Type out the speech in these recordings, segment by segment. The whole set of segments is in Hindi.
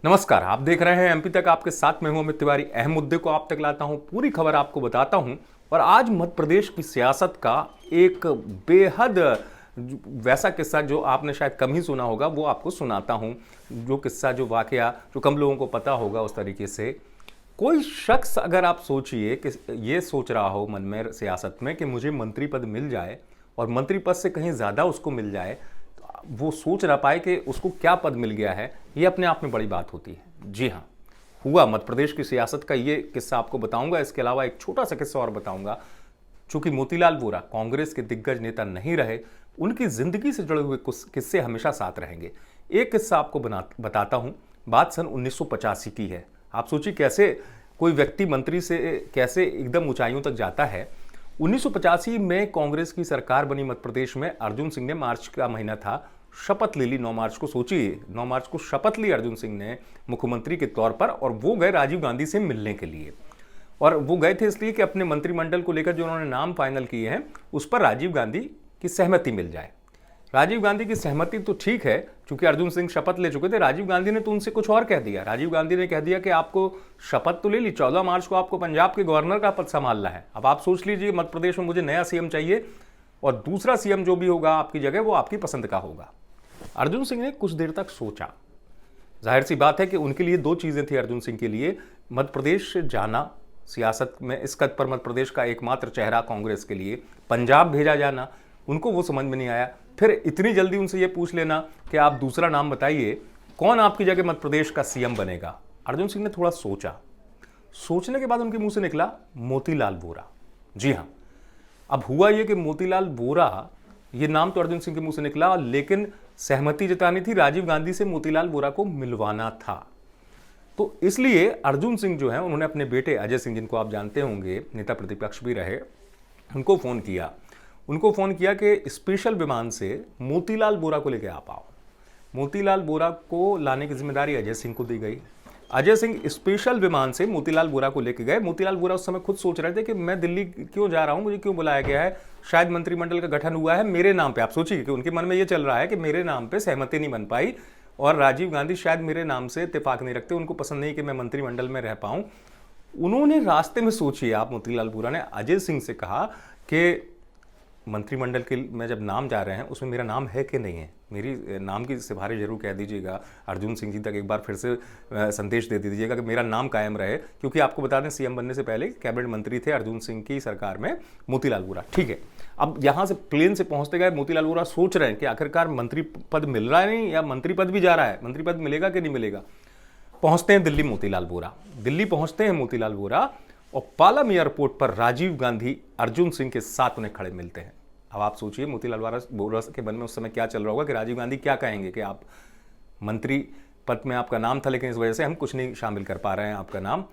नमस्कार, आप देख रहे हैं एमपी तक। आपके साथ में हूं अमित तिवारी। अहम मुद्दे को आप तक लाता हूं, पूरी खबर आपको बताता हूं। और आज मध्य प्रदेश की सियासत का एक बेहद वैसा किस्सा जो आपने शायद कम ही सुना होगा, वो आपको सुनाता हूं। जो किस्सा, जो वाकया, जो कम लोगों को पता होगा, उस तरीके से कोई शख्स, अगर आप सोचिए कि ये सोच रहा हो मन में सियासत में कि मुझे मंत्री पद मिल जाए और मंत्री पद से कहीं ज़्यादा उसको मिल जाए, वो सोच ना पाए कि उसको क्या पद मिल गया है, ये अपने आप में बड़ी बात होती है। जी हाँ, हुआ मध्य प्रदेश की सियासत का ये किस्सा आपको बताऊंगा। इसके अलावा एक छोटा सा किस्सा और बताऊंगा। चूंकि मोतीलाल वोरा कांग्रेस के दिग्गज नेता नहीं रहे, उनकी जिंदगी से जुड़े हुए कुछ किस्से हमेशा साथ रहेंगे। एक किस्सा आपको बताता हूं। बात सन 1985 की है। आप सोचिए कैसे कोई व्यक्ति मंत्री से कैसे एकदम ऊंचाइयों तक जाता है। 1985 में कांग्रेस की सरकार बनी मध्य प्रदेश में। अर्जुन सिंह ने, मार्च का महीना था, शपथ ले ली 9 मार्च को। सोचिए 9 मार्च को शपथ ली अर्जुन सिंह ने मुख्यमंत्री के तौर पर, और वो गए राजीव गांधी से मिलने के लिए। और वो गए थे इसलिए कि अपने मंत्रिमंडल को लेकर जो उन्होंने नाम फाइनल किए हैं उस पर राजीव गांधी की सहमति मिल जाए। राजीव गांधी की सहमति तो ठीक है, क्योंकि अर्जुन सिंह शपथ ले चुके थे। राजीव गांधी ने तो उनसे कुछ और कह दिया। राजीव गांधी ने कह दिया कि आपको शपथ तो ले ली, 14 मार्च को आपको पंजाब के गवर्नर का पद संभालना है। अब आप सोच लीजिए, मध्य प्रदेश में मुझे नया सीएम चाहिए और दूसरा सीएम जो भी होगा आपकी जगह, वो आपकी पसंद का होगा। अर्जुन सिंह ने कुछ देर तक सोचा। जाहिर सी बात है कि उनके लिए दो चीजें थी अर्जुन सिंह के लिए: मध्य प्रदेश से जाना, सियासत में इस कद पर मध्य प्रदेश का एकमात्र चेहरा कांग्रेस के लिए, पंजाब भेजा जाना। उनको वो समझ में नहीं आया। फिर इतनी जल्दी उनसे ये पूछ लेना कि आप दूसरा नाम बताइए, कौन आपकी जगह मध्य प्रदेश का सीएम बनेगा। अर्जुन सिंह ने थोड़ा सोचा। सोचने के बाद उनके मुंह से निकला मोतीलाल वोरा। जी हाँ, अब हुआ ये कि मोतीलाल वोरा, ये नाम तो अर्जुन सिंह के मुंह से निकला, लेकिन सहमति जतानी थी राजीव गांधी से, मोतीलाल वोरा को मिलवाना था। तो इसलिए अर्जुन सिंह जो है, उन्होंने अपने बेटे अजय सिंह, जिनको आप जानते होंगे, नेता प्रतिपक्ष भी रहे, उनको फोन किया। उनको फोन किया कि स्पेशल विमान से मोतीलाल वोरा को लेकर आप आओ। मोतीलाल वोरा को लाने की जिम्मेदारी अजय सिंह को दी गई। अजय सिंह स्पेशल विमान से मोतीलाल वोरा को लेकर गए। मोतीलाल वोरा उस समय खुद सोच रहे थे कि मैं दिल्ली क्यों जा रहा हूं, मुझे क्यों बुलाया गया है, शायद मंत्रिमंडल का गठन हुआ है मेरे नाम पे। आप सोचिए कि उनके मन में यह चल रहा है कि मेरे नाम पे सहमति नहीं बन पाई और राजीव गांधी शायद मेरे नाम से इत्तेफाक नहीं रखते, उनको पसंद नहीं कि मैं मंत्रिमंडल में रह पाऊं। उन्होंने रास्ते में, सोचिए आप, मोतीलाल वोरा ने अजय सिंह से कहा कि मंत्रिमंडल के में जब नाम जा रहे हैं उसमें मेरा नाम है कि नहीं है, मेरी नाम की सिफारिश जरूर कह दीजिएगा। अर्जुन सिंह जी तक एक बार फिर से संदेश दे दीजिएगा कि मेरा नाम कायम रहे, क्योंकि आपको बता दें सीएम बनने से पहले कैबिनेट मंत्री थे अर्जुन सिंह की सरकार में मोतीलाल वोरा। ठीक है, अब यहाँ से प्लेन से पहुंचते गए मोतीलाल वोरा सोच रहे हैं कि आखिरकार मंत्री पद मिल रहा है नहीं, या मंत्री पद भी जा रहा है, मंत्री पद मिलेगा कि नहीं मिलेगा। पहुंचते हैं दिल्ली मोतीलाल वोरा। दिल्ली पहुंचते हैं मोतीलाल वोरा और पालम एयरपोर्ट पर राजीव गांधी अर्जुन सिंह के साथ उन्हें खड़े मिलते हैं। अब आप सोचिए मोतीलाल वोरा के मन में उस समय क्या चल रहा होगा कि राजीव गांधी क्या कहेंगे कि आप मंत्री पद में आपका नाम था, लेकिन इस वजह से हम कुछ नहीं शामिल कर पा रहे हैं आपका नाम।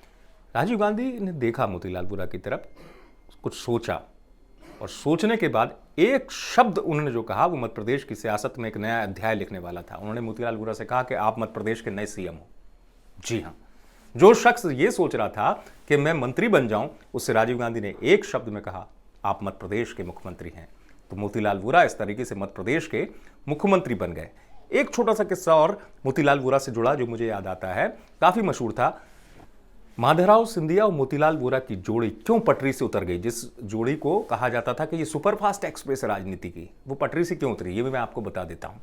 राजीव गांधी ने देखा मोतीलाल वोरा की तरफ, कुछ सोचा, और सोचने के बाद एक शब्द उन्होंने जो कहा, वो मध्य प्रदेश की सियासत में एक नया अध्याय लिखने वाला था। उन्होंने मोतीलाल वोरा से कहा कि आप मध्य प्रदेश के नए सीएम हो। जी हाँ, जो शख्स ये सोच रहा था कि मैं मंत्री बन जाऊं, उससे राजीव गांधी ने एक शब्द में कहा, आप मध्य प्रदेश के मुख्यमंत्री हैं। तो मोतीलाल वोरा इस तरीके से मध्य प्रदेश के मुख्यमंत्री बन गए। एक छोटा सा किस्सा और मोतीलाल वोरा से जुड़ा जो मुझे याद आता है, काफी मशहूर था। माधवराव सिंधिया और मोतीलाल वोरा की जोड़ी क्यों पटरी से उतर गई, जिस जोड़ी को कहा जाता था कि ये सुपरफास्ट एक्सप्रेस है राजनीति की, वो पटरी से क्यों उतरी, ये भी मैं आपको बता देता हूं।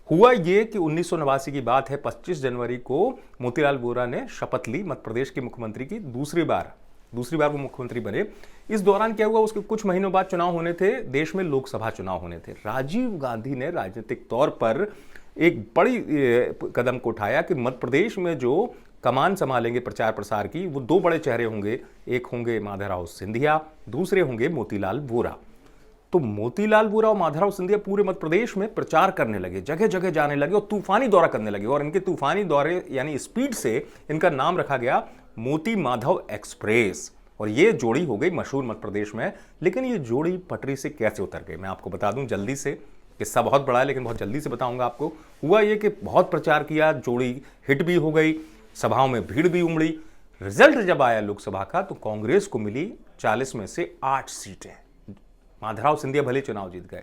हुआ ये कि 1989 की बात है, 25 जनवरी को मोतीलाल वोरा ने शपथ ली मध्य प्रदेश के मुख्यमंत्री की। दूसरी बार वो मुख्यमंत्री बने। इस दौरान क्या हुआ, उसके कुछ महीनों बाद चुनाव होने थे, देश में लोकसभा चुनाव होने थे। राजीव गांधी ने राजनीतिक तौर पर एक बड़ी कदम को उठाया कि मध्य प्रदेश में जो कमान संभालेंगे प्रचार प्रसार की, वो दो बड़े चेहरे होंगे। एक होंगे माधवराव सिंधिया, दूसरे होंगे मोतीलाल वोरा। तो मोतीलाल वोरा और माधवराव सिंधिया पूरे मध्य प्रदेश में प्रचार करने लगे, जगह जगह जाने लगे और तूफानी दौरा करने लगे। और इनके तूफानी दौरे यानी स्पीड से इनका नाम रखा गया मोती माधव एक्सप्रेस। और ये जोड़ी हो गई मशहूर मध्य प्रदेश में। लेकिन ये जोड़ी पटरी से कैसे उतर गई, मैं आपको बता दूं जल्दी से। किस्सा बहुत बड़ा है लेकिन बहुत जल्दी से बताऊंगा आपको। हुआ ये कि बहुत प्रचार किया, जोड़ी हिट भी हो गई, सभाओं में भीड़ भी उमड़ी। रिजल्ट जब आया लोकसभा का, तो कांग्रेस को मिली 40 में से 8 सीटें। माधवराव सिंधिया भले चुनाव जीत गए।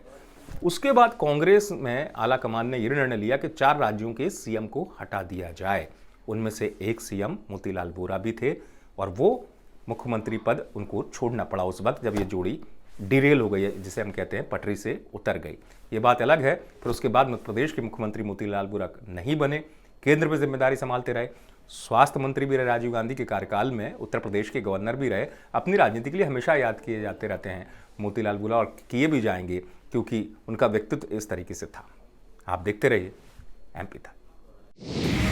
उसके बाद कांग्रेस में आला कमान ने यह निर्णय लिया कि 4 राज्यों के सीएम को हटा दिया जाए। उनमें से एक सीएम मोतीलाल वोरा भी थे और वो मुख्यमंत्री पद उनको छोड़ना पड़ा उस वक्त जब ये जोड़ी डिरेल हो गई है, जिसे हम कहते हैं पटरी से उतर गई। ये बात अलग है। फिर उसके बाद मध्य प्रदेश के मुख्यमंत्री मोतीलाल वोरा नहीं बने, केंद्र में जिम्मेदारी संभालते रहे, स्वास्थ्य मंत्री भी रहे राजीव गांधी के कार्यकाल में, उत्तर प्रदेश के गवर्नर भी रहे। अपनी राजनीति के लिए हमेशा याद किए जाते रहते हैं मोतीलाल वोरा, और किए भी जाएंगे क्योंकि उनका व्यक्तित्व इस तरीके से था। आप देखते रहिए एमपी तक।